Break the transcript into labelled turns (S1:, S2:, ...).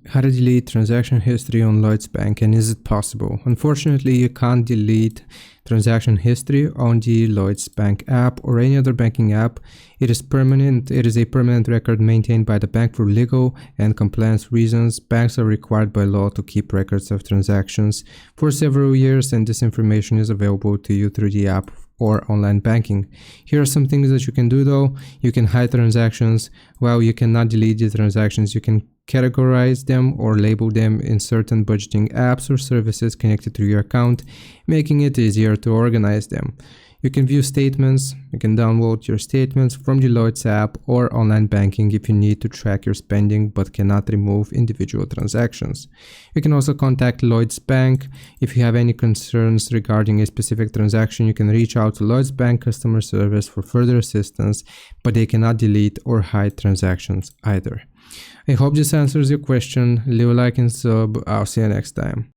S1: How to delete transaction history on Lloyds Bank, and is it possible? Unfortunately, you can't delete transaction history on the Lloyds Bank app or any other banking app. It is permanent. It is a permanent record maintained by the bank for legal and compliance reasons. Banks are required by law to keep records of transactions for several years, and this information is available to you through the app or online banking. Here are some things that you can do though. You can hide transactions. While you cannot delete the transactions, you can categorize them or label them in certain budgeting apps or services connected to your account, making it easier to organize them. You can view statements. You can download your statements from the Lloyds app or online banking if you need to track your spending but cannot remove individual transactions. You can also contact Lloyds Bank. If you have any concerns regarding a specific transaction, you can reach out to Lloyds Bank customer service for further assistance, but they cannot delete or hide transactions either. I hope this answers your question. Leave a like and sub. I'll see you next time.